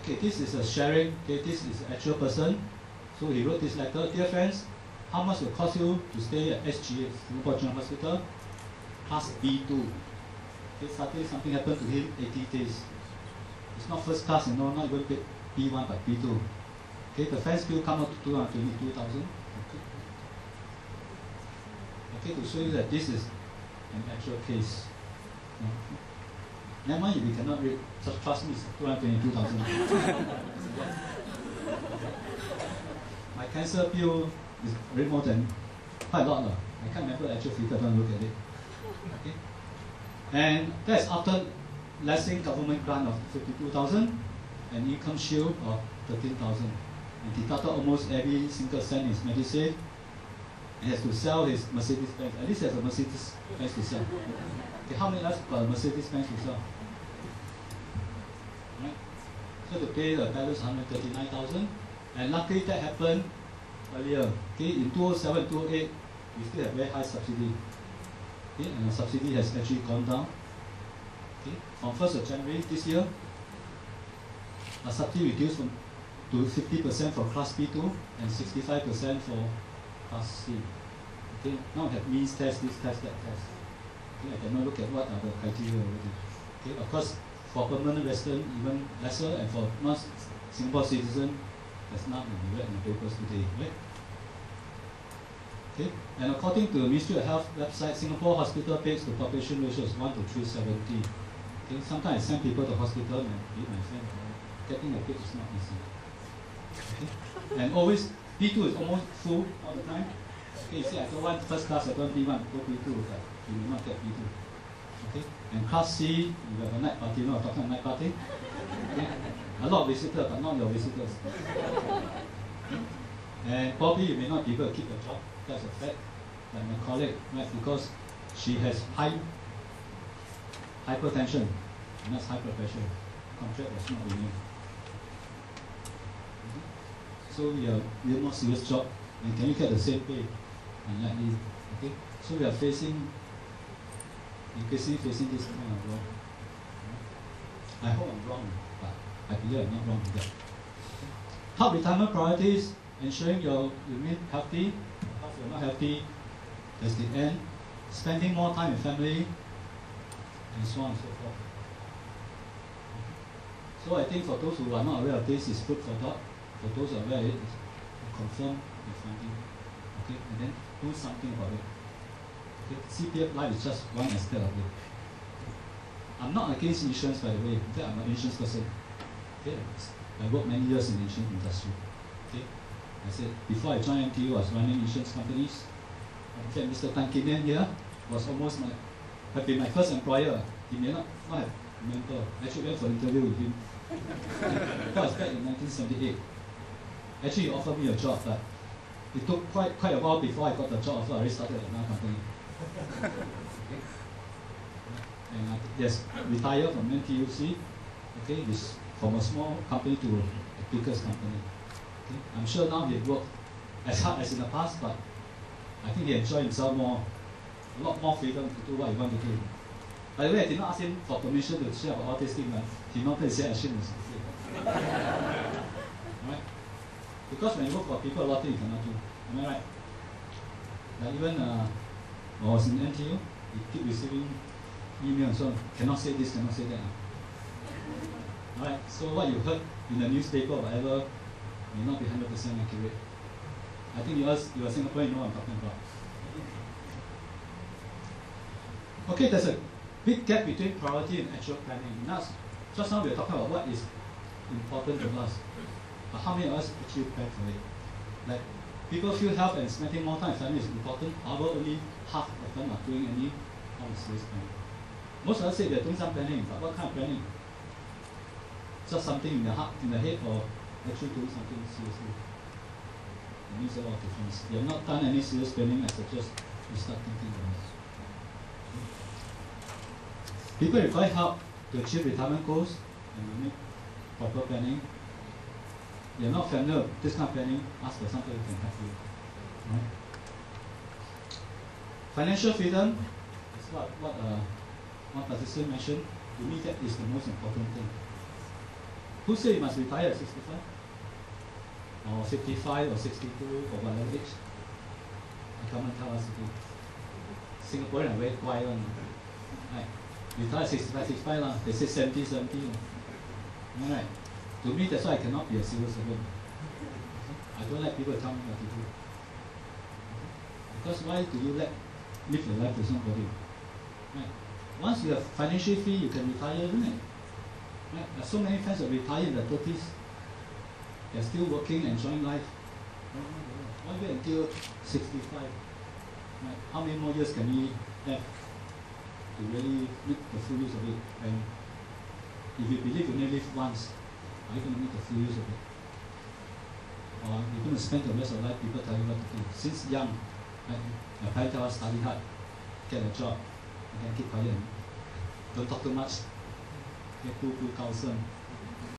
Okay, this is a sharing. Okay, this is an actual person. So he wrote this letter. Dear friends, how much will it cost you to stay at SGH, Singapore General Hospital? Class B2. Okay, suddenly something happened to him, 80 days. It's not first class, not even B1, but B2. Okay, the fence bill come out to 222,000. Okay, to show you that this is an actual case. Never mind if you cannot read, just trust me, it's 222,000. My cancer bill is very more than quite a lot. I can't remember the actual figure, don't look at it. Okay? And that's after lessing government grant of 52,000 and income shield of 13,000. And deducted almost every single cent in his Medisave. He has to sell his Mercedes-Benz. At least he has a Mercedes-Benz to sell. Okay, how many lives got a Mercedes-Benz to sell? Right? So to pay the balance 139,000. And luckily that happened earlier. Okay, in 2007, 2008, we still have very high subsidy. Okay, and the subsidy has actually gone down. Okay, from 1st of January this year, the subsidy reduced to 50% for Class B2 and 65% for Class C. Okay, now we have means test, this test, that test. Okay, I cannot look at what are the criteria already. Okay, of course, for permanent resident, even lesser, and for non-Singapore citizen, there's none, and we read in the papers today, right? Okay, and according to the Ministry of Health website, Singapore hospital beds to population ratio is 1 to 370. Okay, sometimes I send people to hospital and meet my friend. Getting a bed is not easy. Okay, and always B2 is almost full all the time. Okay, you say I don't want first class, I don't want B1, go B2, but you will not get B2. Okay, and Class C, you have a night party, I'm talking about night party. Okay, a lot of visitors, but not your visitors. Okay? And probably you may not be able to keep your job. That's a fact. Like my colleague, right, because she has hypertension, and that's high blood pressure. Contract was not renewed. Okay? So we are more serious job, and can you get the same pay? Unlikely. Okay? So we are increasingly facing this kind of law. I hope I'm wrong, but I believe I'm not wrong with that. Top retirement priorities: ensuring you remain healthy. If you're not healthy, that's the end. Spending more time with family, and so on and so forth. So I think for those who are not aware of this, it's food for thought. For those who are aware of it, confirm your finding. Okay, and then do something about it. Okay, CPF life is just one aspect of it. I'm not against insurance, by the way. In fact, I'm an insurance person. Okay, I worked many years in the insurance industry. Okay, I said before I joined NTU, I was running insurance companies. In fact, Mr. Tan Kim Yen here was almost have been my first employer. He may not have remember. I actually went for an interview with him. That was back in 1978. Actually, he offered me a job, but it took quite a while before I got the job offer. I already started at another company. Okay. And yes, retired from NTUC. Okay, this from a small company to a biggest company. Okay. I'm sure now he worked as hard as in the past, but I think he enjoyed himself more, a lot more freedom to do what he wanted to do. By the way, I did not ask him for permission to share about all these things, but he not say I shouldn't say. Right? Because when you work for people, a lot of things you cannot do. Am I right? Like even when I was in NTU, you keep receiving emails, so cannot say this, cannot say that. Alright, so what you heard in the newspaper or whatever may not be 100% accurate. I think you are Singaporean, you know what I'm talking about. Okay, there's a big gap between priority and actual planning. Now, just now we are talking about what is important to us, but how many of us actually plan for it? Like, people feel health and spending more time with family is important, however, only half of them are doing any kind of serious planning. Most of us say they're doing some planning, but what kind of planning? Just something in the heart, in the head, or actually doing something seriously? It makes a lot of difference. You have not done any serious planning, I suggest you start thinking about it. People require help to achieve retirement goals and make proper planning. You're not familiar with this kind of planning, ask for somebody who can help you. Right? Financial freedom is what one participant mentioned. To me, that is the most important thing. Who said you must retire at 65? Or 55 or 62 or whatever age? Come and tell us again. Singaporeans are very quiet one. Right. Retire 65, 65 lah. They say 70, 70. Alright. To me, that's why I cannot be a civil servant. I don't like people tell me what to do. Because why do you live your life to somebody? Right. Once you are financially free, you can retire, isn't it? Right. There's so many friends that retire in their 30s. They're still working, enjoying life. Why wait until 65? Right. How many more years can we have to really make the full use of it? And if you believe you only live once, are you going to make the full use of it? Or you're going to spend the rest of your life people tell you what to do? Since young, right, my parents tell us study hard, get a job, and then keep quiet. Don't talk too much. Get 步步高升.